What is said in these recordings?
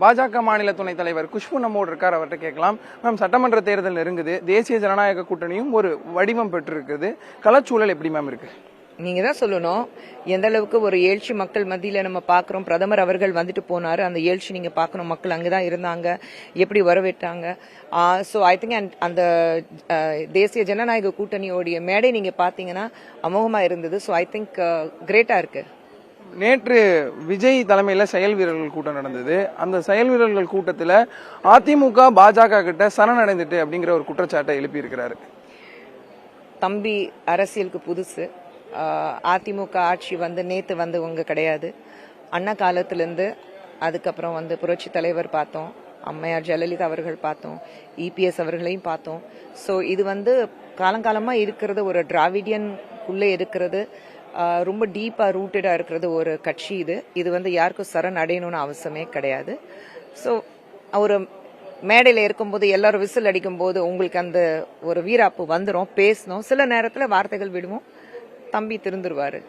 பாஜக மாநில துணைத் தலைவர் குஷ்பு நம்மோடு இருக்கார், அவர்கிட்ட கேட்கலாம். மேம், சட்டமன்ற தேர்தல் நெருங்குது, தேசிய ஜனநாயக கூட்டணியும் ஒரு வடிவம் பெற்றிருக்குது, களச்சூழல் எப்படி மேம் இருக்கு? நீங்க தான் சொல்லணும் எந்த அளவுக்கு ஒரு எழுச்சி மக்கள் மத்தியில நம்ம பாக்குறோம். பிரதமர் அவர்கள் வந்துட்டு போனாரு, அந்த எழுச்சி நீங்க பாக்கணும். மக்கள் அங்கதான் இருந்தாங்க, எப்படி வரவேற்றாங்க. சோ ஐ திங்க் அந்த தேசிய ஜனநாயக கூட்டணியோடைய மேடை நீங்க பாத்தீங்கன்னா அமோகமா இருந்தது. சோ ஐ திங்க் கிரேட்டா இருக்கு. நேற்று விஜய் தலைமையில செயல் வீரர்கள் கூட்டம் நடந்தது. அந்த செயல் வீரர்கள் கூட்டத்தில் அதிமுக பாஜக கிட்ட சரணடைந்துட்டு அப்படிங்கிற ஒரு குற்றச்சாட்டை எழுப்பி இருக்கிறாரு. தம்பி அரசியலுக்கு புதுசு. அதிமுக ஆட்சி நேத்து வந்தவங்க கிடையாது. அண்ணா காலத்திலிருந்து அதுக்கப்புறம் புரட்சி தலைவர் பார்த்தோம், அம்மையார் ஜெயலலிதா அவர்கள் பார்த்தோம், இபிஎஸ் அவர்களையும் பார்த்தோம். ஸோ இது காலங்காலமா இருக்கிறது, ஒரு டிராவிடியனுக்குள்ளே இருக்கிறது, ரொம்ப டீப்பா ரூட்டடா இருக்கிறது ஒரு கட்சி. இது யாருக்கும் சரண் அடையணும்னு அவசியமே கிடையாது. ஸோ ஒரு மேடையில இருக்கும்போது எல்லாரும் விசில் அடிக்கும் போது உங்களுக்கு அந்த ஒரு வீராப்பு வந்துடும். பேசணும், சில நேரத்துல வார்த்தைகள் விடுவோம், தம்பி திருந்துருவாரு.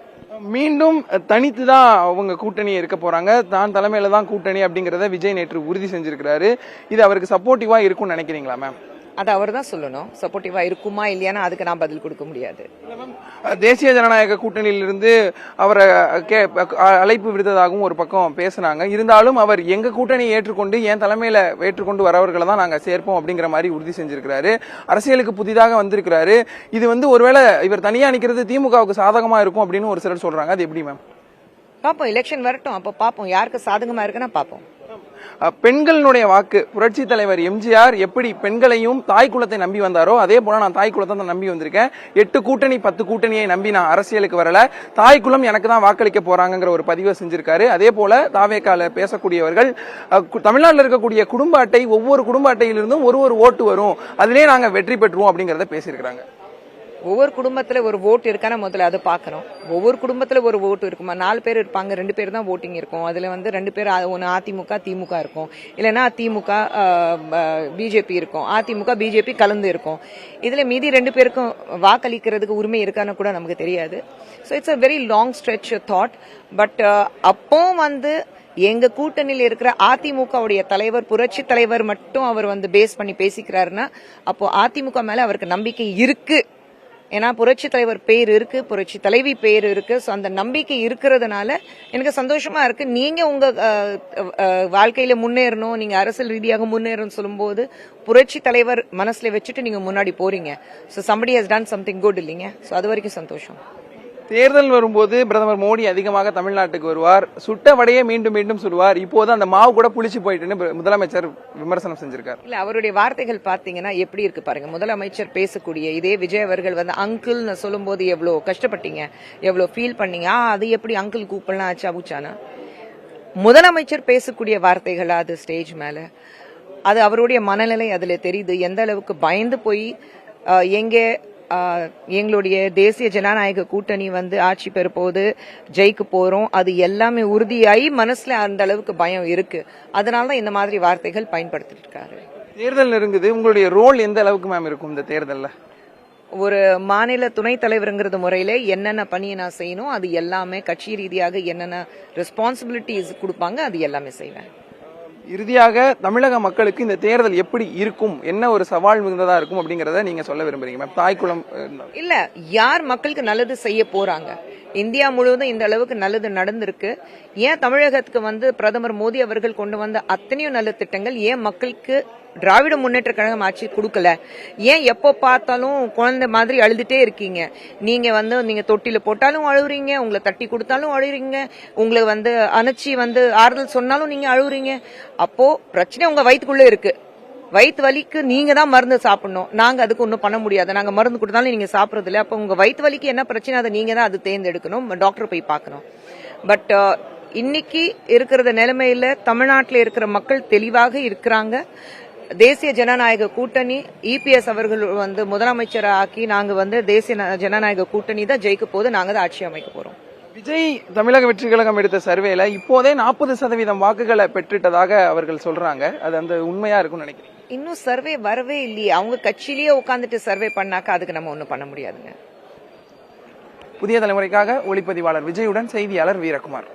மீண்டும் தனித்து தான் அவங்க கூட்டணி இருக்க போறாங்க, தான் தலைமையில தான் கூட்டணி அப்படிங்கறத விஜய் நேற்று உறுதி செஞ்சிருக்கிறாரு. இது அவருக்கு சப்போர்ட்டிவா இருக்கும்னு நினைக்கிறீங்களா மேம்? அது அவர் தான் சொல்லணும். சப்போர்ட்டிவா இருக்குமா இல்லையானா அதுக்கு நான் பதில் கொடுக்க முடியாது. தேசிய ஜனநாயக கூட்டணியிலிருந்து அவரை அழைப்பு விடுத்ததாகவும் ஒரு பக்கம் பேசினாங்க. இருந்தாலும் அவர் எங்க கூட்டணியை ஏற்றுக்கொண்டு என் தலைமையில ஏற்றுக்கொண்டு வரவர்களை தான் நாங்க சேர்ப்போம் அப்படிங்கிற மாதிரி உறுதி செஞ்சிருக்கிறாரு. அரசியலுக்கு புதிதாக வந்திருக்கிறாரு. இது ஒருவேளை இவர் தனியா நிக்கிறது திமுகவுக்கு சாதகமா இருக்கும் அப்படின்னு ஒரு சிலர் சொல்றாங்க. அது எப்படி மேம்? பாப்போம், எலெக்ஷன் வரட்டும், அப்ப பாப்போம் யாருக்கு சாதகமா இருக்குன்னா பாப்போம். பெண்களுடைய வாக்கு, புரட்சி தலைவர் எம்ஜிஆர் எப்படி பெண்களையும் தாய் குலத்தை நம்பி வந்தாரோ அதே போல நான் தாய் குலத்தை தான் நம்பி வந்திருக்கேன். 8 கூட்டணி 10 கூட்டணியை நம்பி நான் அரசியலுக்கு வரல, தாய் குலம் எனக்கு தான் வாக்களிக்க போறாங்கிற ஒரு பதிவை செஞ்சிருக்காரு. அதே போல தாவேக்கால பேசக்கூடியவர்கள் தமிழ்நாட்டில் இருக்கக்கூடிய குடும்ப அட்டை, ஒவ்வொரு குடும்ப அட்டையிலிருந்தும் ஒரு ஓட்டு வரும், அதிலே நாங்க வெற்றி பெற்றுவோம் அப்படிங்கறத பேசியிருக்கிறாங்க. ஒவ்வொரு குடும்பத்துல ஒரு ஓட்டு இருக்கான முதல்ல அதை பாக்கணும். ஒவ்வொரு குடும்பத்துல ஒரு ஓட்டு இருக்குமா? 4 பேர் இருப்பாங்க, 2 பேர் தான் ஓட்டிங் இருக்கும். அதுல 2 பேர், ஒன்னு அதிமுக திமுக இருக்கும், இல்லைன்னா திமுக பிஜேபி இருக்கும், அதிமுக பிஜேபி கலந்து இருக்கும். இதுல மீதி 2 பேருக்கும் வாக்களிக்கிறதுக்கு உரிமை இருக்கான்னு கூட நமக்கு தெரியாது. So it's a very long stretch thought. But அப்போ எங்க கூட்டணியில் இருக்கிற அதிமுகவுடைய தலைவர், புரட்சி தலைவர் மட்டும் அவர் பேஸ் பண்ணி பேசிக்கிறாருன்னா அப்போ அதிமுக மேல அவருக்கு நம்பிக்கை இருக்கு. ஏன்னா புரட்சி தலைவர் பேர் இருக்கு, புரட்சி தலைவி பேர் இருக்கு. ஸோ அந்த நம்பிக்கை இருக்கிறதுனால எனக்கு சந்தோஷமா இருக்கு. நீங்க உங்க வாழ்க்கையில முன்னேறணும், நீங்க அரசியல் ரீதியாக முன்னேறணும் சொல்லும்போது புரட்சி தலைவர் மனசுல வச்சுட்டு நீங்க முன்னாடி போறீங்க. So somebody has done something good இல்லைங்க. ஸோ அது வரைக்கும் சந்தோஷம். தேர்தல் வரும்போது பிரதமர் மோடி அதிகமாக தமிழ்நாட்டுக்கு வருவார், சுட்ட வடையே மீண்டும் மீண்டும் சுடுவார். இப்போது அந்த மாவு கூட புளிச்சு போயிட்டுன்னு முதலமைச்சர் விமர்சனம் செஞ்சிருக்காரு. இல்ல, அவருடைய வார்த்தைகள் பாத்தீங்கன்னா எப்படி இருக்கு பாருங்க. முதலமைச்சர் பேசக்கூடிய இதே விஜய் அவர்கள் அங்கிள் சொல்லும் போது எவ்வளவு கஷ்டப்பட்டீங்க, எவ்வளவு ஃபீல் பண்ணீங்க. அது எப்படி அங்கிள் கூப்பிடலாம் ஆச்சா பூச்சானா? முதலமைச்சர் பேசக்கூடிய வார்த்தைகளா அது ஸ்டேஜ் மேல? அது அவருடைய மனநிலை அதுல தெரியுது. எந்த அளவுக்கு பயந்து போய் எங்களுடைய தேசிய ஜனநாயக கூட்டணி ஆட்சி பெறப்போது, ஜெயிக்க போறோம், அது எல்லாமே உறுதியாகி மனசுல அந்த அளவுக்கு பயம் இருக்கு. அதனாலதான் இந்த மாதிரி வார்த்தைகள் பயன்படுத்திட்டு இருக்காரு. தேர்தல் நெருங்குது, உங்களுடைய ரோல் எந்த அளவுக்கு மேம் இருக்கும் இந்த தேர்தல்ல? ஒரு மாநில துணைத் தலைவருங்கிறது முறையில என்னென்ன பணியை நான் செய்யணும், அது எல்லாமே கட்சி ரீதியாக என்னென்ன ரெஸ்பான்சிபிலிட்டிஸ் கொடுப்பாங்க அது எல்லாமே செய்வேன். இறுதியாக தமிழக மக்களுக்கு இந்த தேர்தல் எப்படி இருக்கும், என்ன ஒரு சவால் மிகுந்ததா இருக்கும் அப்படிங்கறத நீங்க சொல்ல விரும்புறீங்க மேம்? தாய்க்குளம் இல்ல, யார் மக்களுக்கு நல்லது செய்ய போறாங்க? இந்தியா முழுவதும் இந்த அளவுக்கு நல்லது நடந்திருக்கு. ஏன் தமிழகத்துக்கு பிரதமர் மோடி அவர்கள் கொண்டு வந்த அத்தனையும் நல்ல திட்டங்கள் ஏன் மக்களுக்கு திராவிட முன்னேற்ற கழகம் ஆட்சி கொடுக்கல? ஏன் எப்போ பார்த்தாலும் குழந்தை மாதிரி அழுதுட்டே இருக்கீங்க? நீங்க நீங்க தொட்டில போட்டாலும் அழுகுறீங்க, உங்களை தட்டி கொடுத்தாலும் அழுகுறீங்க, உங்களை அணைச்சி ஆறுதல் சொன்னாலும் நீங்க அழுகுறீங்க. அப்போ பிரச்சனை உங்க வயிற்றுக்குள்ள இருக்கு. வயிற்று வலிக்கு நீங்க தான் மருந்து சாப்பிடணும், நாங்க அதுக்கு ஒன்றும் பண்ண முடியாது. நாங்க மருந்து கொடுத்தாலும் நீங்க சாப்பிடறது இல்லை. அப்போ உங்க வயிற்று வலிக்கு என்ன பிரச்சனை அதை நீங்க தான் அது தேர்ந்தெடுக்கணும், டாக்டர் போய் பார்க்கணும். பட் இன்னைக்கு இருக்கிற நிலைமையில தமிழ்நாட்டில் இருக்கிற மக்கள் தெளிவாக இருக்கிறாங்க. தேசிய ஜனநாயக கூட்டணி இபிஎஸ் அவர்கள் முதலமைச்சர் ஆக்கி நாங்க தேசிய ஜனநாயக கூட்டணி தான் ஜெயிக்க போது, நாங்க தான் ஆட்சி அமைக்க போறோம். விஜய் தமிழக வெற்றி கழகம் எடுத்த சர்வேல இப்போதே 40% வாக்குகளை பெற்றுட்டதாக அவர்கள் சொல்றாங்க. அது உண்மையா இருக்கும் நினைக்கிறேன்? இன்னும் சர்வே வரவே இல்லையே. அவங்க கட்சியிலேயே உட்காந்துட்டு சர்வே பண்ணாக்கா அதுக்கு நம்ம ஒன்னும் பண்ண முடியாதுங்க. புதிய தலைமுறைக்காக ஒளிப்பதிவாளர் விஜயுடன் செய்தியாளர் வீரகுமார்.